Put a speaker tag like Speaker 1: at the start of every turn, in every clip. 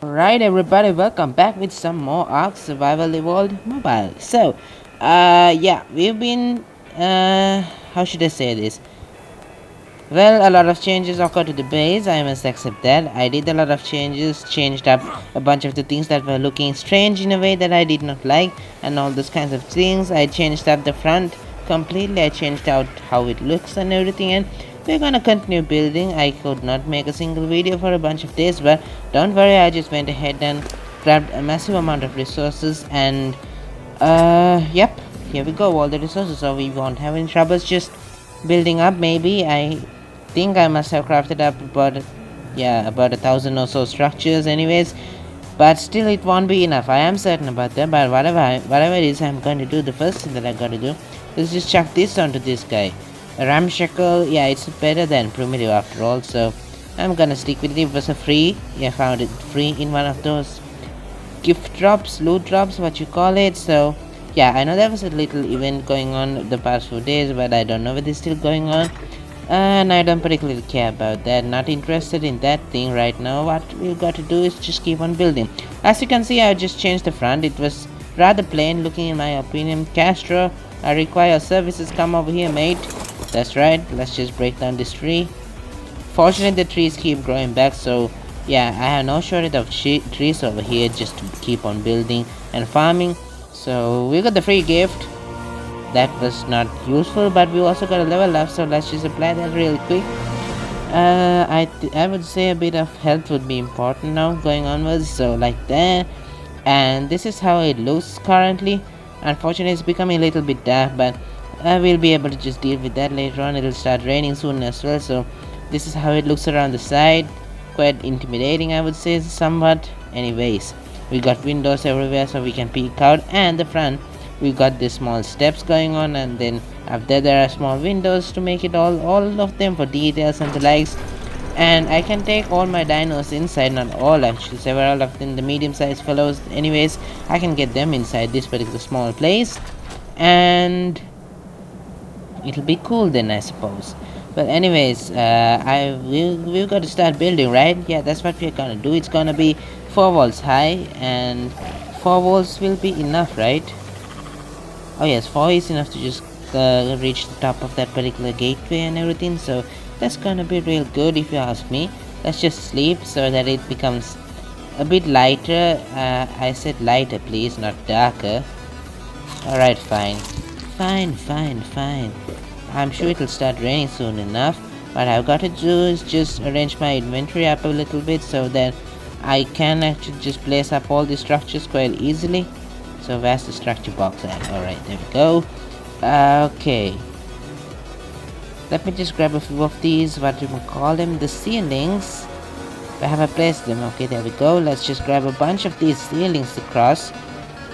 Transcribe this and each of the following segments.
Speaker 1: Alright everybody, welcome back with some more Ark Survival Evolved Mobile. Yeah, we've been, how should I say this? Well, a lot of changes occurred to the base, I must accept that. I did a lot of changes, changed up a bunch of the things that were looking strange in a way that I did not like, and all those kinds of things. I changed up the front completely, I changed out how it looks and everything, and we're gonna continue building. I could not make a single video for a bunch of days, but don't worry, I just went ahead and grabbed a massive amount of resources, and yep, here we go, all the resources, so we won't have any troubles just building up. Maybe I think I must have crafted up about, yeah, about 1,000 or so structures anyways, but still it won't be enough. I am certain about that, but whatever it is I'm going to do, the first thing that I gotta do is just chuck this onto this guy. A ramshackle, yeah, it's better than primitive after all, so I'm gonna stick with it. It was a free, yeah, found it free in one of those gift drops, loot drops, what you call it. So yeah, I know there was a little event going on the past few days, but I don't know whether it's still going on, and I don't particularly care about that. Not interested in that thing right now. What we've got to do is just keep on building. As you can see, I just changed the front. It was rather plain looking in my opinion. Castro, I require services. Come over here, mate. That's right, let's just break down this tree. Fortunately, the trees keep growing back, so yeah, I have no shortage of trees over here just to keep on building and farming. So we got the free gift. That was not useful, but we also got a level up, so let's just apply that really quick. I would say a bit of health would be important now going onwards, so like that. And this is how it looks currently. Unfortunately, it's becoming a little bit dark, but we'll be able to just deal with that later on. It'll start raining soon as well, so this is how it looks around the side. Quite intimidating, I would say, somewhat. Anyways, we got windows everywhere so we can peek out, and the front we got these small steps going on, and then up there are small windows to make it all of them for details and the likes. And I can take all my dinos inside, not all actually, several of them, the medium sized fellows. Anyways, I can get them inside this particular small place, and it'll be cool then, I suppose. But anyways, we've got to start building, right? Yeah, that's what we're gonna do. It's gonna be 4 walls high, and 4 walls will be enough, right? Oh yes, 4 is enough to just reach the top of that particular gateway and everything, so that's gonna be real good if you ask me. Let's just sleep so that it becomes a bit lighter. I said lighter please, not darker. Alright, fine. Fine. I'm sure it'll start raining soon enough. What I've got to do is just arrange my inventory up a little bit so that I can actually just place up all the structures quite easily. So where's the structure box at? Alright, there we go. Okay. Let me just grab a few of these, what you can call them, the ceilings. Where have I placed them? Okay, there we go. Let's just grab a bunch of these ceilings across.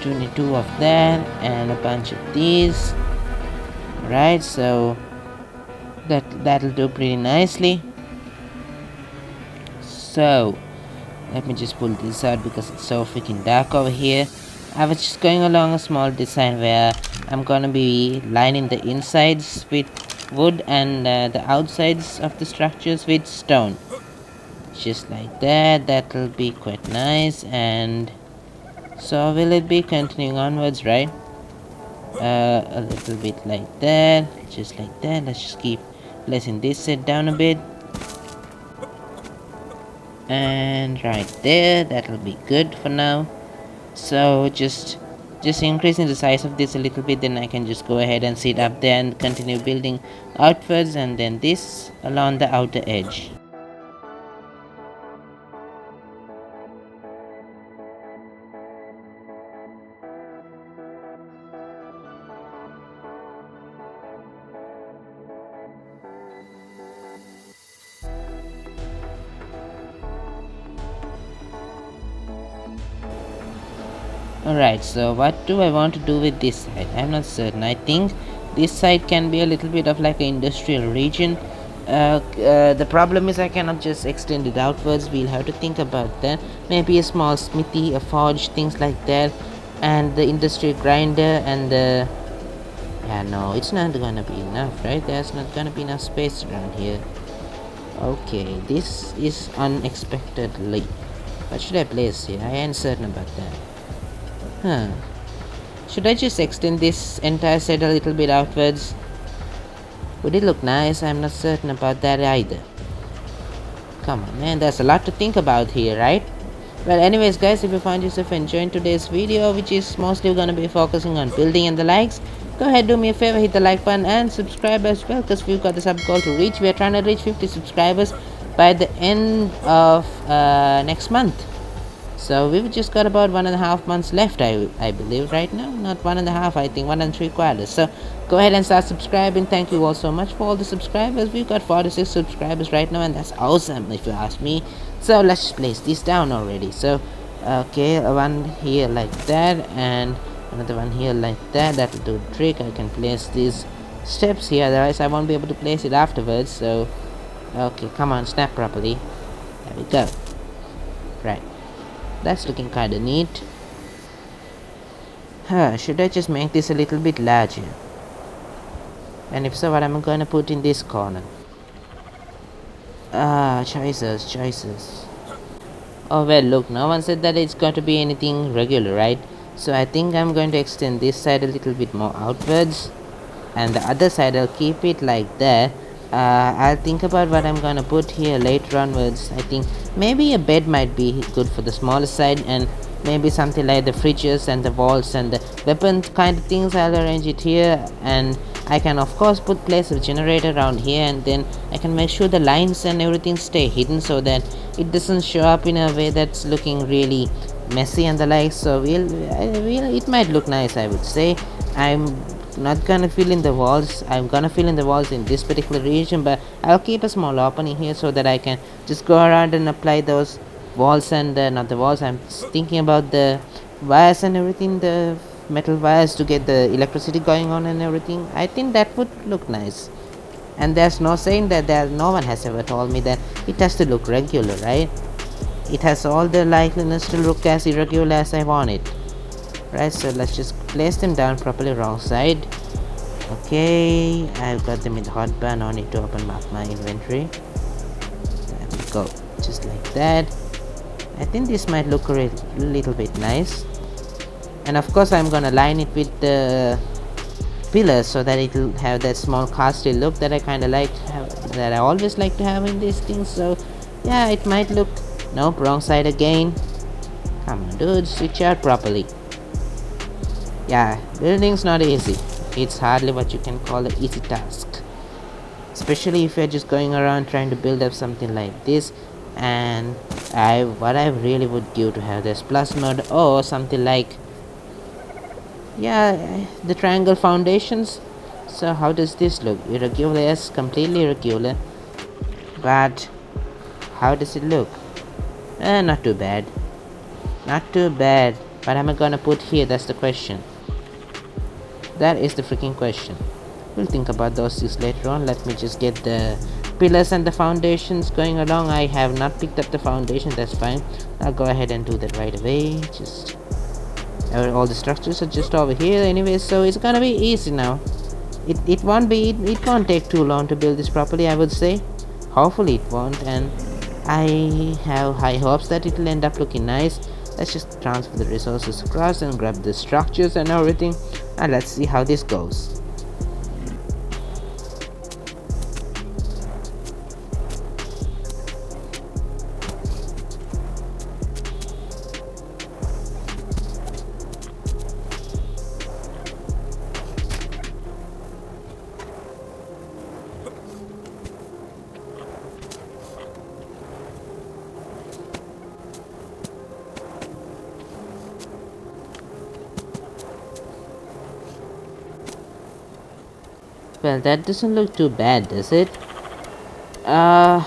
Speaker 1: 22 of that, and a bunch of these. Right, so that'll do pretty nicely. So let me just pull this out because it's so freaking dark over here. I was just going along a small design where I'm gonna be lining the insides with wood and the outsides of the structures with stone, just like that. That'll be quite nice. And so will it be continuing onwards, right? A little bit like that, just like that. Let's just keep placing this set down a bit, and right there, that'll be good for now. So just increasing the size of this a little bit, then I can just go ahead and sit up there and continue building outwards, and then this along the outer edge. Alright, so what do I want to do with this side? I'm not certain. I think this side can be a little bit of like an industrial region. The problem is I cannot just extend it outwards. We'll have to think about that. Maybe a small smithy, a forge, things like that. And the industrial grinder and the... Yeah, no, it's not gonna be enough, right? There's not gonna be enough space around here. Okay, this is unexpectedly What should I place here? I ain't certain about that. Huh. Should I just extend this entire set a little bit outwards? Would it look nice? I'm not certain about that either. Come on, man, there's a lot to think about here, right? Well, anyways, guys, if you find yourself enjoying today's video, which is mostly gonna be focusing on building and the likes, go ahead, do me a favor, hit the like button and subscribe as well, because we've got the sub goal to reach. We are trying to reach 50 subscribers by the end of next month. So we've just got about 1.5 months left, I believe right now. Not 1.5, I think 1.75. So go ahead and start subscribing. Thank you all so much for all the subscribers. We've got 46 subscribers right now, and that's awesome if you ask me. So let's just place this down already. So okay, one here like that, and another one here like that. That'll do the trick. I can place these steps here, otherwise I won't be able to place it afterwards. So okay, come on, snap properly. There we go. Right. That's looking kinda neat. Should I just make this a little bit larger? And if so, what am I gonna put in this corner? Choices. Oh well, look, no one said that it's got to be anything regular, right? So I think I'm going to extend this side a little bit more outwards, and the other side I'll keep it like that. I'll think about what I'm gonna put here later onwards. I think maybe a bed might be good for the smaller side, and maybe something like the fridges and the walls and the weapon kind of things. I'll arrange it here, and I can of course place a generator around here, and then I can make sure the lines and everything stay hidden so that it doesn't show up in a way that's looking really messy and the like. So it might look nice, I would say. I'm not gonna fill in the walls. I'm gonna fill in the walls in this particular region, but I'll keep a small opening here so that I can just go around and apply those walls and not the walls. I'm thinking about the wires and everything, the metal wires to get the electricity going on and everything. I think that would look nice. And there's no saying that no one has ever told me that it has to look regular, right? It has all the likeliness to look as irregular as I want it. Right, so let's just place them down properly wrong side. Okay, I've got them in the hotbar. No need to open up my inventory. There we go, just like that. I think this might look a little bit nice. And of course I'm gonna line it with the pillars so that it'll have that small castle look that I kinda like, that I always like to have in these things. So yeah, it might look... Nope, wrong side again. Come on dude, switch out properly. Yeah, building's not easy. It's hardly what you can call an easy task, especially if you're just going around trying to build up something like this. And what I really would give to have this plus mode or something like, yeah, the triangle foundations. So how does this look? Irregular? Yes, completely irregular, but how does it look? Not too bad. What am I gonna put here? That's the question. That is the freaking question. We'll think about those things later on. Let me just get the pillars and the foundations going along. I have not picked up the foundation, that's fine. I'll go ahead and do that right away. Just all the structures are just over here anyway, so it's gonna be easy now. It won't take too long to build this properly, I would say. Hopefully it won't, and I have high hopes that it will end up looking nice. Let's just transfer the resources across and grab the structures and everything, and let's see how this goes. Well, that doesn't look too bad, does it? It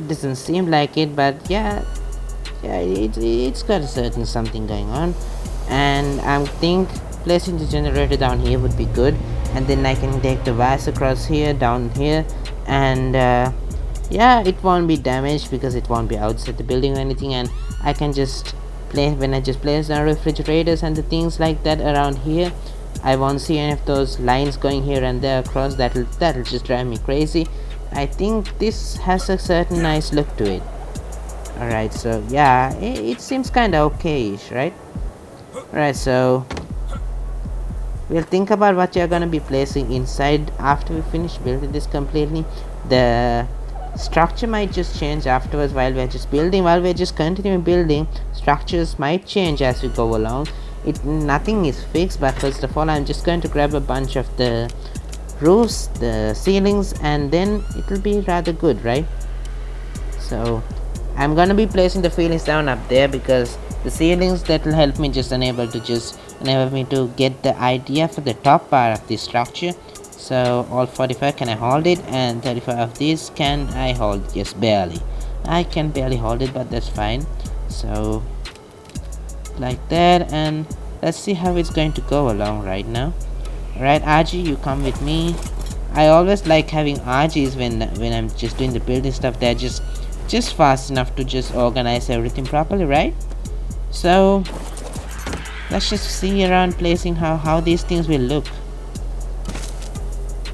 Speaker 1: doesn't seem like it, but yeah, it's got a certain something going on. And I think placing the generator down here would be good, and then I can take the wires across here, down here, and yeah, it won't be damaged because it won't be outside the building or anything. And I can just when I just place down refrigerators and the things like that around here, I won't see any of those lines going here and there across. That'll just drive me crazy. I think this has a certain nice look to it. Alright, so yeah, it seems kinda okay-ish, right? Alright, so we'll think about what you're gonna be placing inside after we finish building this completely. The structure might just change afterwards while we're just building. While we're just continuing building, structures might change as we go along. Nothing is fixed, but first of all, I'm just going to grab a bunch of the roofs, the ceilings, and then it'll be rather good, right? So I'm gonna be placing the ceilings down up there because the ceilings that will help me just enable me to get the idea for the top part of this structure. So all 45, can I hold it? And 35 of these, can I hold? Yes, barely. I can barely hold it, but that's fine. So like that, and let's see how it's going to go along right now. Alright, RG, you come with me. I always like having RGs when I'm just doing the building stuff. They're just fast enough to just organize everything properly, right? So let's just see around placing how these things will look.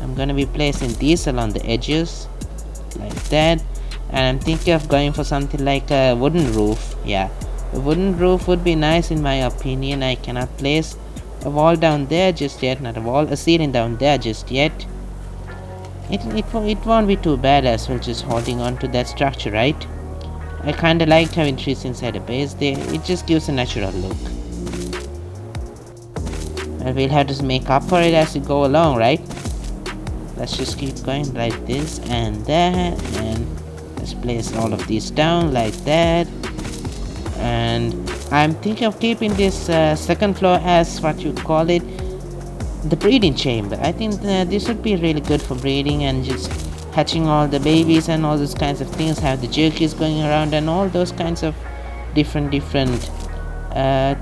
Speaker 1: I'm gonna be placing these along the edges like that, and I'm thinking of going for something like a wooden roof. Yeah, a wooden roof would be nice in my opinion. I cannot place a wall down there just yet, not a wall, a ceiling down there just yet. It won't be too bad as well, just holding on to that structure, right? I kinda liked having trees inside a base. It just gives a natural look. And we'll have to make up for it as we go along, right? Let's just keep going like this and that, and let's place all of these down like that. And I'm thinking of keeping this second floor as what you call it, the breeding chamber. I think this would be really good for breeding and just hatching all the babies and all those kinds of things. Have the jerkies going around and all those kinds of different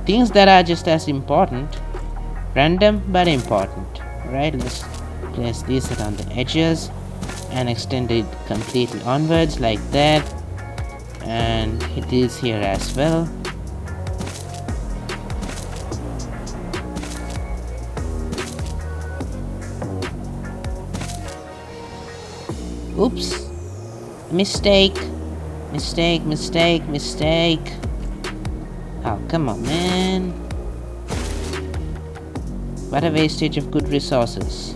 Speaker 1: things that are just as important. Random but important. Right, let's place these around the edges and extend it completely onwards like that, and it is here as well. Oops, mistake. Oh, come on, man. What a wastage of good resources.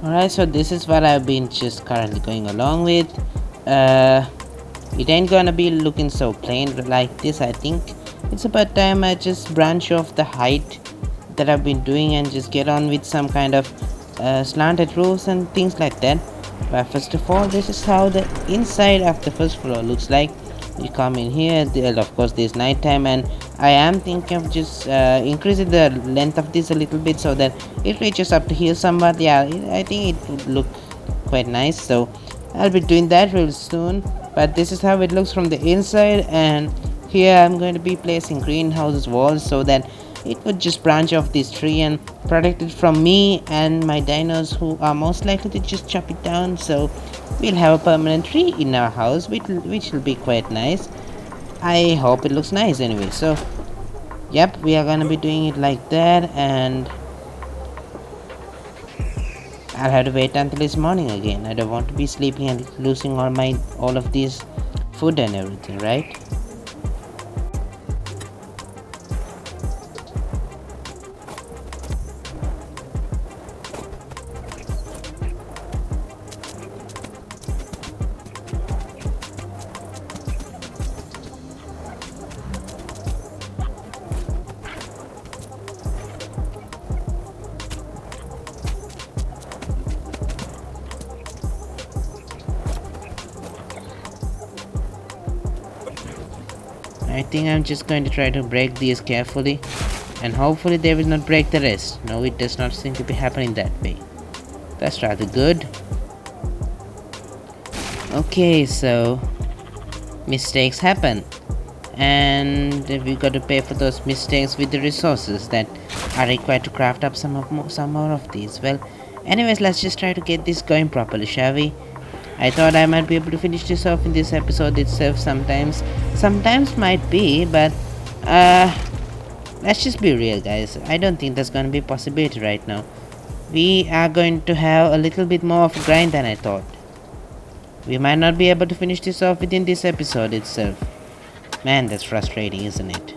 Speaker 1: Alright, so this is what I've been just currently going along with. It ain't gonna be looking so plain like this. I think it's about time I just branch off the height that I've been doing and just get on with some kind of slanted roofs and things like that. But first of all, this is how the inside of the first floor looks like. You come in here, of course there's nighttime, and I am thinking of just increasing the length of this a little bit so that it reaches up to here somewhat. Yeah, I think it would look quite nice, so I'll be doing that real soon. but this is how it looks from the inside. And here I'm going to be placing greenhouses walls so that it would just branch off this tree and protect it from me and my dinos, who are most likely to just chop it down. So we'll have a permanent tree in our house, which will be quite nice. I hope it looks nice anyway. So yep, we are gonna be doing it like that, and I'll have to wait until it's morning again. I don't want to be sleeping and losing all of these food and everything, right? I think I'm just going to try to break these carefully, and hopefully they will not break the rest. No, it does not seem to be happening that way. That's rather good. Okay, so mistakes happen, and we got to pay for those mistakes with the resources that are required to craft up some more of these. Well, anyways, let's just try to get this going properly, shall we? I thought I might be able to finish this off in this episode itself sometimes. Sometimes might be, but let's just be real, guys. I don't think that's going to be a possibility right now. We are going to have a little bit more of a grind than I thought. We might not be able to finish this off within this episode itself. Man, that's frustrating, isn't it?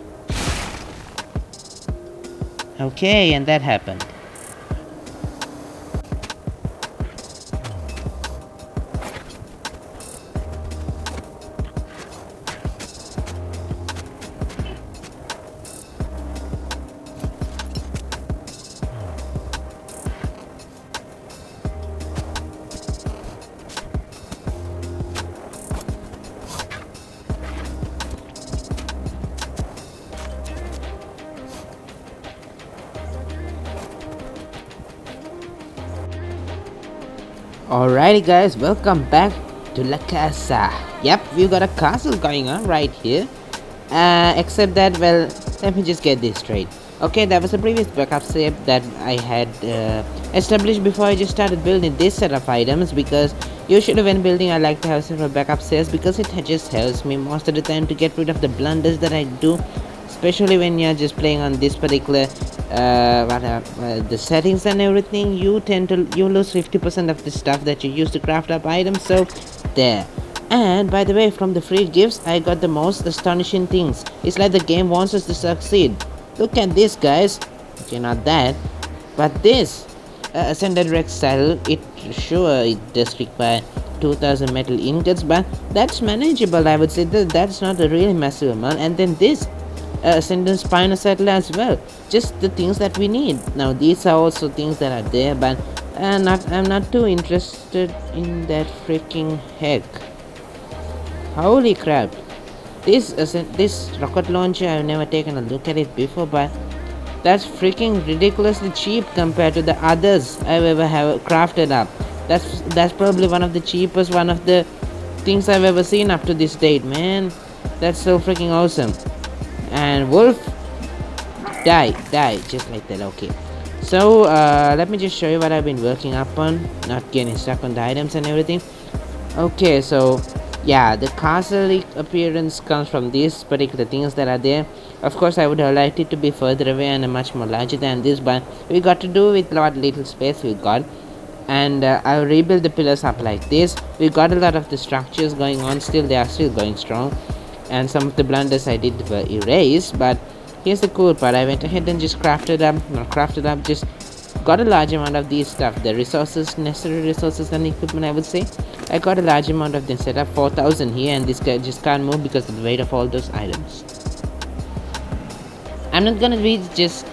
Speaker 1: Okay, and that happened. Alrighty guys, welcome back to La Casa. Yep, we've got a castle going on right here. Except that, well, let me just get this straight. Okay, that was a previous backup save that I had established before I just started building this set of items, because usually when building I like to have several backup saves, because it just helps me most of the time to get rid of the blunders that I do, especially when you're just playing on this particular the settings and everything. You lose 50% of the stuff that you use to craft up items. So there. And by the way, from the free gifts I got the most astonishing things. It's like the game wants us to succeed. Look at this, guys. Okay, not that, but this ascended rex saddle. It does require 2000 metal ingots, but that's manageable, I would say. That's not a really massive amount. And then this ascendant spine saddle as well, just the things that we need. Now these are also things that are there, but I'm not too interested in that freaking heck. Holy crap, this rocket launcher, I've never taken a look at it before, but that's freaking ridiculously cheap compared to the others I've ever have crafted up. That's probably one of the cheapest, one of the things I've ever seen up to this date, man. That's so freaking awesome. And wolf, die, just like that. Okay, so let me just show you what I've been working up on, not getting stuck on the items and everything. Okay, so yeah, the castle appearance comes from these particular things that are there. Of course, I would have liked it to be further away and much more larger than this, but we got to do with what little space we got. And I'll rebuild the pillars up like this. We got a lot of the structures going on still. They are still going strong, and some of the blunders I did were erased. But here's the cool part. I went ahead and just just got a large amount of these stuff, the necessary resources and equipment, I would say. I got a large amount of them set up, 4000 here, and this guy just can't move because of the weight of all those items. I'm not gonna be just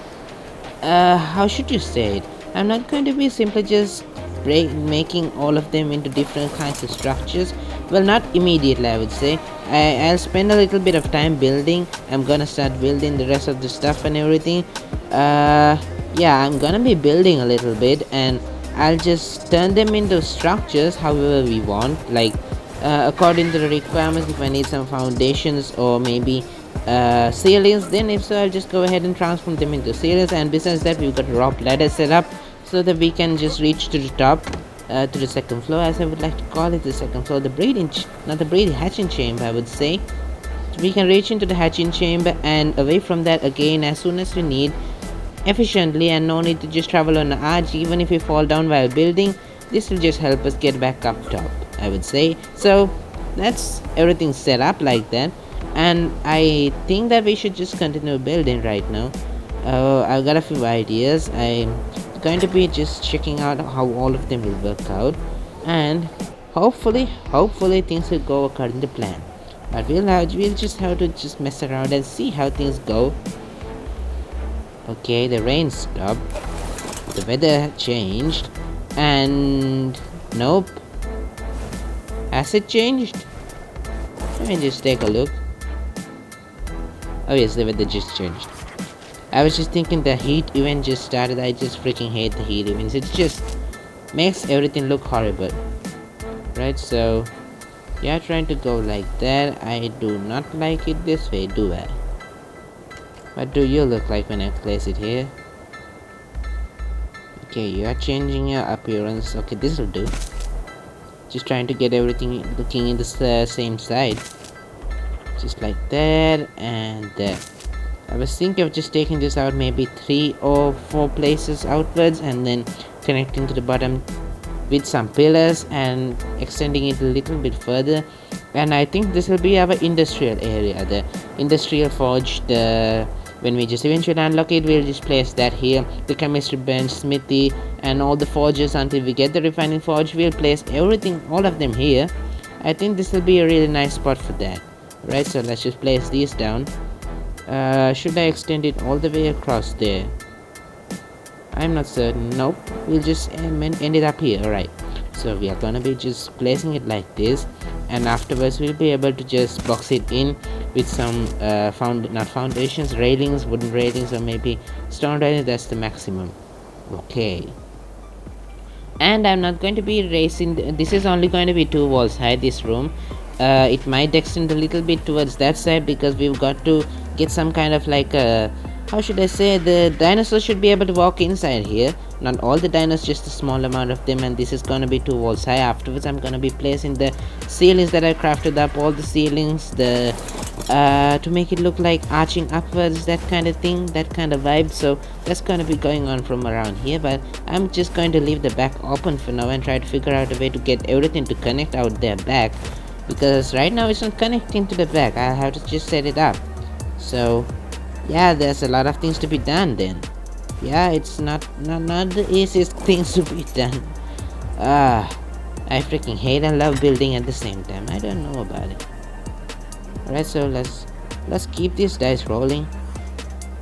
Speaker 1: how should you say it, I'm not going to be simply just making all of them into different kinds of structures. Well, not immediately, I would say. I'll spend a little bit of time building. I'm gonna start building the rest of the stuff and everything. Yeah, I'm gonna be building a little bit, and I'll just turn them into structures however we want. Like, according to the requirements. If I need some foundations or maybe ceilings, then if so, I'll just go ahead and transform them into ceilings. And besides that, we've got rope ladder set up so that we can just reach to the top, to the second floor, as I would like to call it, the second floor, the not the breeding, hatching chamber, I would say. So we can reach into the hatching chamber and away from that again as soon as we need, efficiently, and no need to just travel on the arch. Even if we fall down while building, this will just help us get back up top, I would say. So that's everything set up like that, and I think that we should just continue building right now. I've got a few ideas. I'm going to be just checking out how all of them will work out, and hopefully things will go according to plan. But we'll just have to just mess around and see how things go. Okay, the rain stopped, the weather changed, and nope. Has it changed? Let me just take a look. Oh yes, the weather just changed. I was just thinking the heat event just started. I just freaking hate the heat events. It just makes everything look horrible. Right, so yeah, trying to go like that. I do not like it this way, do I? What do you look like when I place it here? Okay, you are changing your appearance. Okay, this will do. Just trying to get everything looking in the same side. Just like that and that. I was thinking of just taking this out maybe 3 or 4 places outwards and then connecting to the bottom with some pillars and extending it a little bit further. And I think this will be our industrial area, the industrial forge. When we just eventually unlock it, we'll just place that here, the chemistry bench, smithy, and all the forges. Until we get the refining forge, we'll place everything, all of them here. I think this will be a really nice spot for that. Right, so let's just place these down. Should I extend it all the way across there? I'm not certain. Nope, we'll just end it up here. Alright, so we are gonna be just placing it like this, and afterwards we'll be able to just box it in with some not foundations, railings, wooden railings, or maybe stone railings. That's the maximum. Okay, and I'm not going to be raising this is only going to be 2 walls high, this room. It might extend a little bit towards that side because we've got to get some kind of like how should I say, the dinosaurs should be able to walk inside here. Not all the dinos, just a small amount of them, and this is gonna be 2 walls high. Afterwards I'm gonna be placing the ceilings that I crafted up, all the ceilings, the to make it look like arching upwards, that kind of thing, that kind of vibe. So that's gonna be going on from around here, but I'm just going to leave the back open for now and try to figure out a way to get everything to connect out there back, because right now it's not connecting to the back. I'll have to just set it up. So yeah, there's a lot of things to be done then. Yeah, it's not the easiest things to be done. I freaking hate and love building at the same time. I don't know about it. Alright, so let's keep these dice rolling,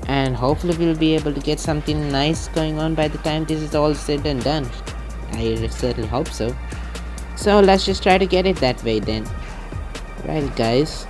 Speaker 1: and hopefully we'll be able to get something nice going on by the time this is all said and done. I certainly hope so. So let's just try to get it that way then. Right, guys.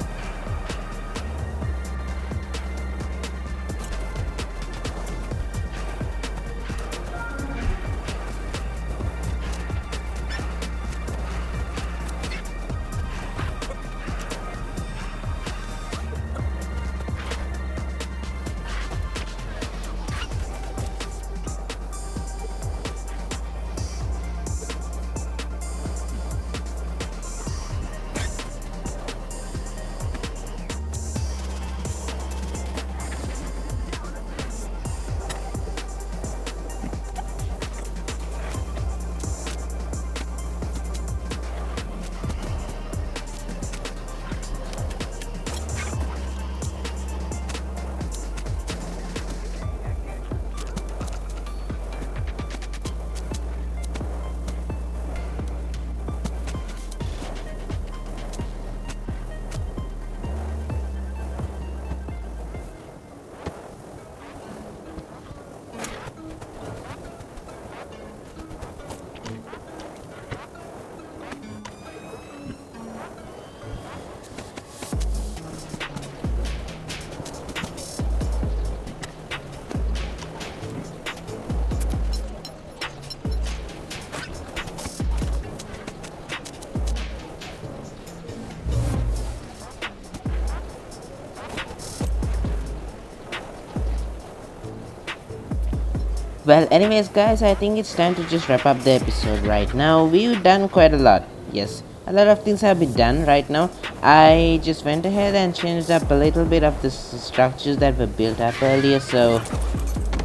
Speaker 1: Well, anyways, guys, I think it's time to just wrap up the episode right now. We've done quite a lot. Yes, a lot of things have been done right now. I just went ahead and changed up a little bit of the structures that were built up earlier. So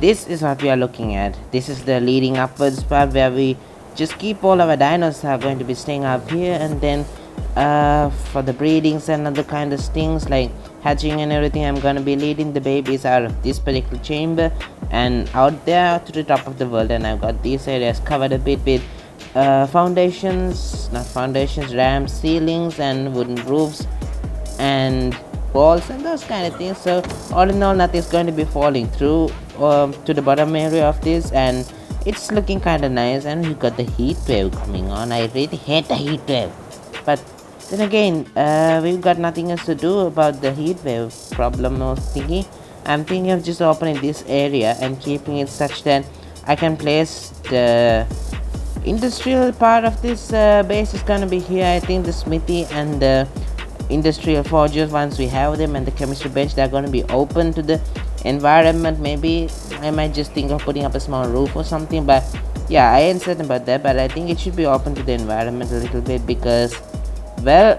Speaker 1: this is what we are looking at. This is the leading upwards part where we just keep all our dinos are going to be staying up here, and then for the breedings and other kind of things like hatching and everything, I'm gonna be leading the babies out of this particular chamber and out there to the top of the world. And I've got these areas covered a bit with ramps, ceilings and wooden roofs and walls and those kind of things. So all in all, nothing's going to be falling through to the bottom area of this, and it's looking kind of nice. And we got the heat wave coming on. I really hate the heat wave, but then again, we've got nothing else to do about the heat wave problem or thingy. I'm thinking of just opening this area and keeping it such that I can place the industrial part of this base is gonna be here. I think the smithy and the industrial forges, once we have them, and the chemistry bench, they're gonna be open to the environment. Maybe I might just think of putting up a small roof or something, but yeah, I ain't certain about that. But I think it should be open to the environment a little bit, because well,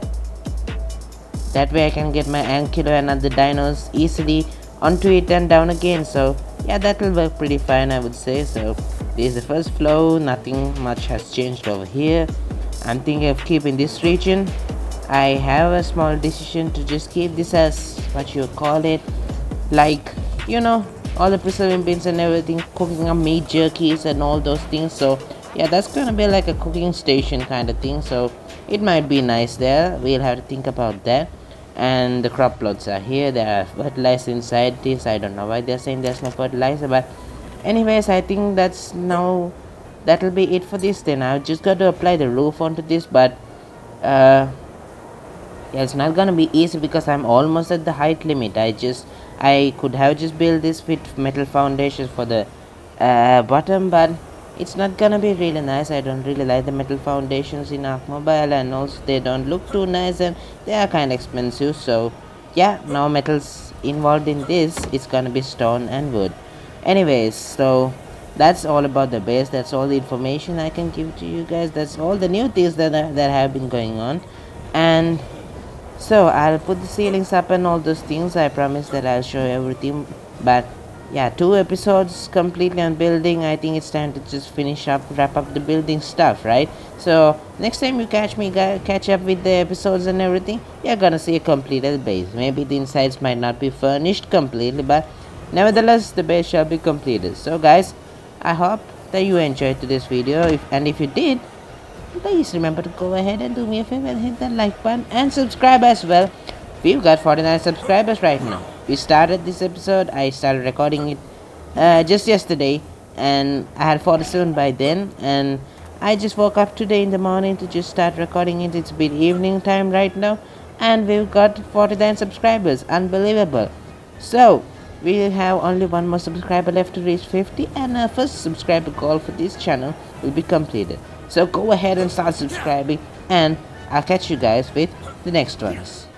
Speaker 1: that way I can get my Ankylo and other dinos easily onto it and down again. So yeah, that will work pretty fine, I would say. So this is the first floor. Nothing much has changed over here. I'm thinking of keeping this region. I have a small decision to just keep this as what you call it, like, you know, all the preserving bins and everything, cooking up meat jerkies and all those things. So yeah, that's gonna be like a cooking station kind of thing. So it might be nice there. We'll have to think about that. And the crop plots are here. There are fertilizer inside this. I don't know why they're saying there's no fertilizer, but anyways, I think that'll be it for this. Then I've just got to apply the roof onto this, but yeah, it's not gonna be easy because I'm almost at the height limit. I could have just built this with metal foundations for the bottom, but it's not gonna be really nice. I don't really like the metal foundations in Ark Mobile, and also they don't look too nice and they are kind of expensive. So yeah, no metals involved in this. It's gonna be stone and wood. Anyways, so that's all about the base. That's all the information I can give to you guys. That's all the new things that have been going on. And so I'll put the ceilings up and all those things. I promise that I'll show everything. But yeah, 2 episodes completely on building. I think it's time to just wrap up the building stuff, right? So next time you catch up with the episodes and everything, you're gonna see a completed base. Maybe the insides might not be furnished completely, but nevertheless the base shall be completed. So guys, I hope that you enjoyed today's video. If you did, please remember to go ahead and do me a favor and hit that like button and subscribe as well. We've got 49 subscribers right now. We started this episode, I started recording it just yesterday, and I had 47 by then, and I just woke up today in the morning to just start recording it. It's been evening time right now, and we've got 49 subscribers. Unbelievable. So we have only one more subscriber left to reach 50, and our first subscriber goal for this channel will be completed. So go ahead and start subscribing, and I'll catch you guys with the next ones.